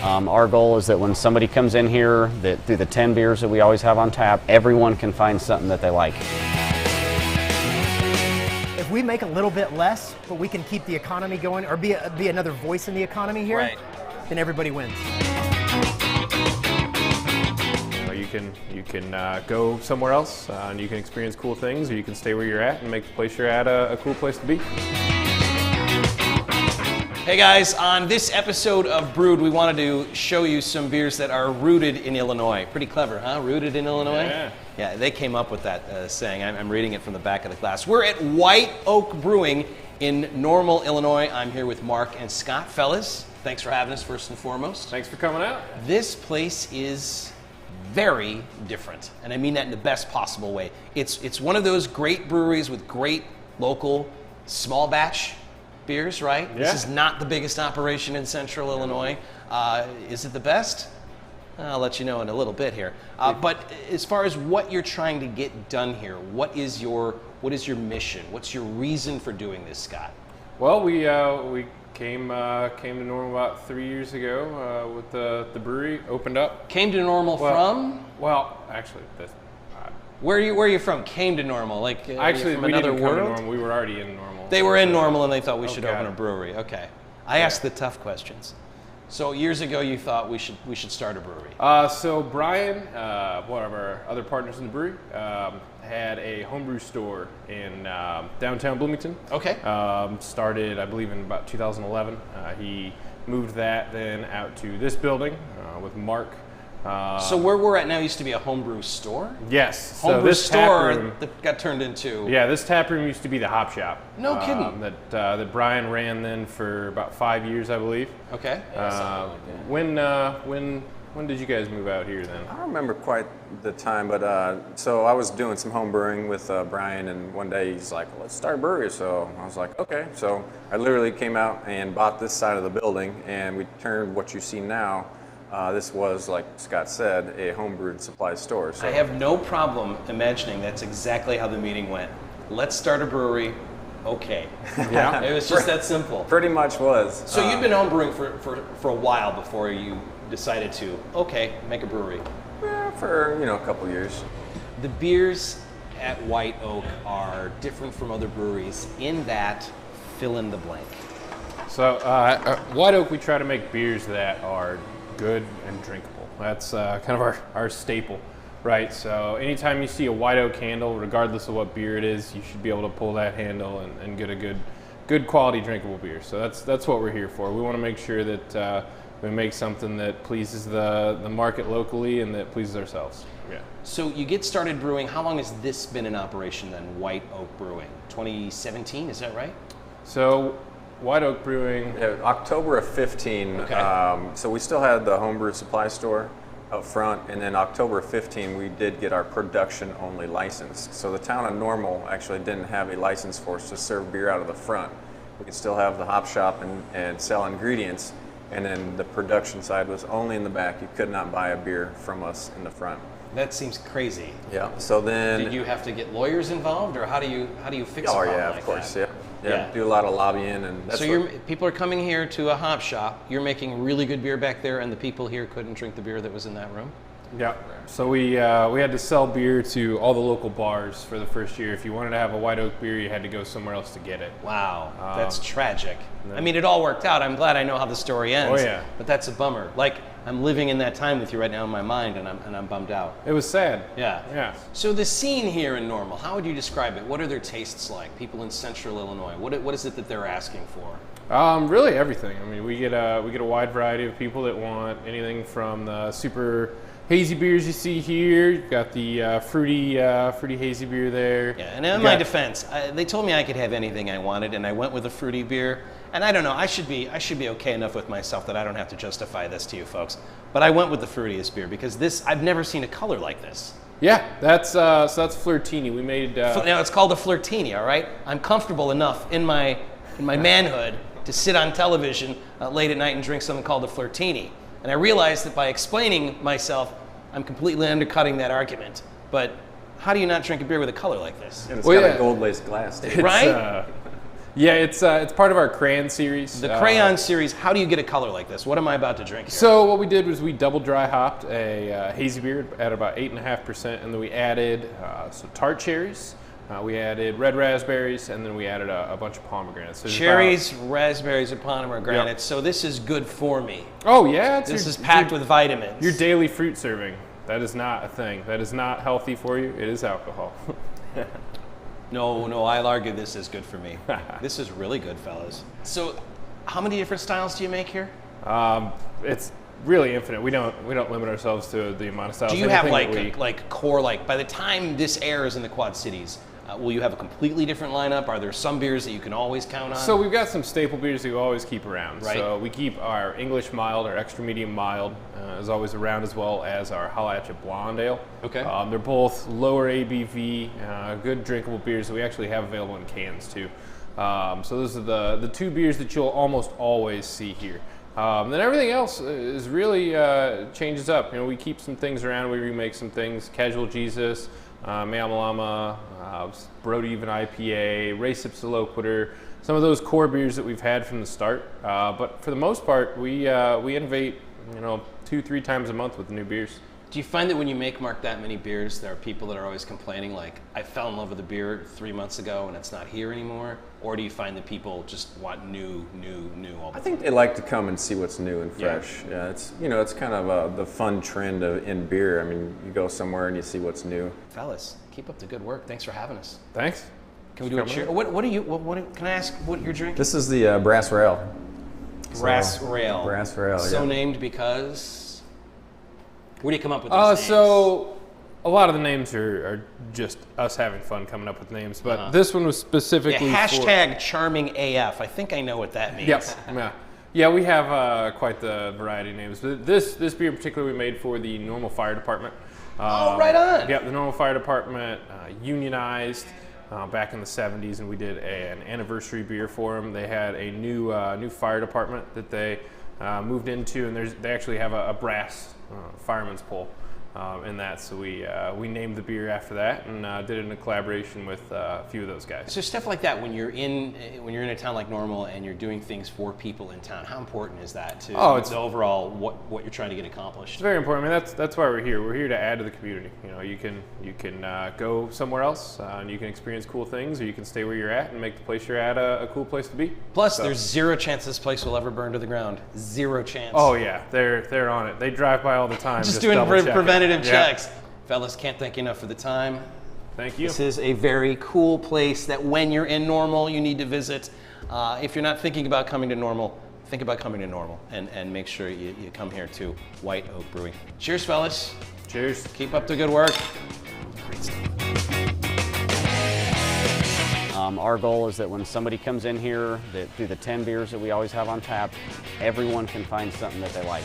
Our goal is that when somebody comes in here, that through the 10 beers that we always have on tap, everyone can find something that they like. If we make a little bit less, but we can keep the economy going, or be another voice in the economy here, right, then everybody wins. You can go somewhere else and you can experience cool things, or you can stay where you're at and make the place you're at a cool place to be. Hey guys, on this episode of Brewed, we wanted to show you some beers that are rooted in Illinois. Pretty clever, huh? Rooted in Illinois? Yeah. Yeah, they came up with that saying. I'm reading it from the back of the glass. We're at White Oak Brewing in Normal, Illinois. I'm here with Mark and Scott. Fellas, thanks for having us first and foremost. Thanks for coming out. This place is very different, and I mean that in the best possible way. It's one of those great breweries with great local small batch beers, right? Yeah. This is not the biggest operation in central Illinois. Is it the best? I'll let you know in a little bit here. But as far as what you're trying to get done here, what is your mission? What's your reason for doing this, Scott? Well, we came to Normal about 3 years ago with the brewery opened up. Came to Normal from? Well, actually, Where are you from? Came to Normal, like actually from we another didn't come to world? Normal. We were already in Normal. They were in Normal and they thought we should Okay. open a brewery. Okay, I asked the tough questions. So years ago, you thought we should start a brewery. So Brian, one of our other partners in the brewery, had a homebrew store in downtown Bloomington. Okay. Started, I believe, in about 2011. He moved that then out to this building with Mark. So where we're at now used to be a homebrew store? Yes. Homebrew this tap store room- that got turned into... Yeah, this tap room used to be the hop shop. No kidding. That Brian ran then for about 5 years, I believe. Okay. When did you guys move out here then? I don't remember quite the time, but so I was doing some home brewing with Brian, and one day he's like, let's start a brewery. So I was like, okay. So I literally came out and bought this side of the building, and we turned what you see now. This was, like Scott said, a homebrewed supply store. So I have no problem imagining that's exactly how the meeting went. Let's start a brewery. Okay. Yeah. It was just that simple. pretty much was. So you've been homebrewing for a while before you decided to, okay, make a brewery. For a couple years. The beers at White Oak are different from other breweries in that fill in the blank. So at White Oak, we try to make beers that are good and drinkable. That's kind of our staple, right? So anytime you see a White Oak handle, regardless of what beer it is, you should be able to pull that handle and get a good quality drinkable beer. So that's what we're here for. We want to make sure that we make something that pleases the market locally and that pleases ourselves. Yeah. So you get started brewing. How long has this been in operation then, White Oak Brewing? 2017, is that right? So White Oak Brewing. Yeah, October of 15. Okay. So we still had the homebrew supply store up front, and then October of 15 we did get our production only license. So the town of Normal actually didn't have a license for us to serve beer out of the front. We could still have the hop shop and sell ingredients, and then the production side was only in the back. You could not buy a beer from us in the front. That seems crazy. Yeah. So then. Did you have to get lawyers involved, or how do you fix a Oh problem yeah, like of course. that? Yeah. Do a lot of lobbying, and that's So people are coming here to a hop shop. You're making really good beer back there, and the people here couldn't drink the beer that was in that room. Yeah. So we had to sell beer to all the local bars for the first year. If you wanted to have a White Oak beer, you had to go somewhere else to get it. Wow, that's tragic. I mean, it all worked out. I'm glad I know how the story ends. Oh, yeah. But that's a bummer. Like, I'm living in that time with you right now in my mind, and I'm bummed out. It was sad. Yeah. Yeah. So the scene here in Normal, how would you describe it? What are their tastes like? People in Central Illinois, what is it that they're asking for? Really everything. I mean, we get a wide variety of people that want anything from the super hazy beers you see here. You've got the fruity hazy beer there. Yeah, and in my defense, they told me I could have anything I wanted, and I went with a fruity beer. And I don't know, I should be okay enough with myself that I don't have to justify this to you folks. But I went with the fruitiest beer because I've never seen a color like this. Yeah, that's Flirtini. We made. Now it's called a Flirtini, all right? I'm comfortable enough in my manhood to sit on television late at night and drink something called a Flirtini. And I realized that by explaining myself, I'm completely undercutting that argument. But how do you not drink a beer with a color like this? And it's got a gold laced glass too. Right? Yeah, it's part of our crayon series. The crayon series, how do you get a color like this? What am I about to drink here? So what we did was we double dry hopped a hazy beer at about 8.5%, and then we added some tart cherries. We added red raspberries, and then we added a bunch of pomegranates. So Cherries, raspberries, and pomegranates. Yep. So this is good for me. Oh yeah, This is packed with vitamins. Your daily fruit serving. That is not a thing. That is not healthy for you. It is alcohol. No, I'll argue this is good for me. This is really good, fellas. So, how many different styles do you make here? It's really infinite. We don't limit ourselves to the amount of styles. Do you have Anything like core, like by the time this airs in the Quad Cities, will you have a completely different lineup? Are there some beers that you can always count on? So we've got some staple beers that we always keep around. Right. So we keep our English mild, our extra medium mild is always around, as well as our Appalachia Blonde Ale. Okay. They're both lower ABV, good drinkable beers that we actually have available in cans too. So those are the two beers that you'll almost always see here. Then everything else is really changes up. You know, we keep some things around. We remake some things. Casual Jesus, Mayamalama, Brody Even IPA, Ray Sips the Low Quitter. Some of those core beers that we've had from the start. But for the most part, we innovate. 2-3 times a month with new beers. Do you find that when you make, Mark, that many beers, there are people that are always complaining, like, I fell in love with a beer 3 months ago and it's not here anymore? Or do you find that people just want new all the I think they like to come and see what's new and fresh. Yeah, it's kind of the fun trend in beer. I mean, you go somewhere and you see what's new. Fellas, keep up the good work. Thanks for having us. Thanks. Can we do a cheer? Can I ask what you're drinking? This is the Brass Rail. Brass Rail. Brass Rail, So yeah. named because? Where do you come up with these names? So a lot of the names are just us having fun coming up with names, but this one was specifically hashtag charming AF. I think I know what that means. Yep. Yeah, we have quite the variety of names. But this beer in particular we made for the Normal Fire Department. Right on. Yeah, the Normal Fire Department unionized back in the 70s, and we did an anniversary beer for them. They had a new fire department that they moved into, and they actually have a brass fireman's pole in that. So we named the beer after that, and did it in a collaboration with a few of those guys. So stuff like that, when you're in a town like Normal and you're doing things for people in town, how important is that to the overall what you're trying to get accomplished? It's very important. I mean, that's why we're here. We're here to add to the community. You can go somewhere else and you can experience cool things, or you can stay where you're at and make the place you're at a cool place to be. Plus, there's zero chance this place will ever burn to the ground. Zero chance. Oh yeah, they're on it. They drive by all the time. Just doing preventative checks. Yeah. Fellas, can't thank you enough for the time. Thank you. This is a very cool place that when you're in Normal, you need to visit. If you're not thinking about coming to Normal, think about coming to Normal and make sure you come here to White Oak Brewing. Cheers, fellas. Cheers. Keep up the good work. Great stuff. Our goal is that when somebody comes in here, that through the 10 beers that we always have on tap, everyone can find something that they like.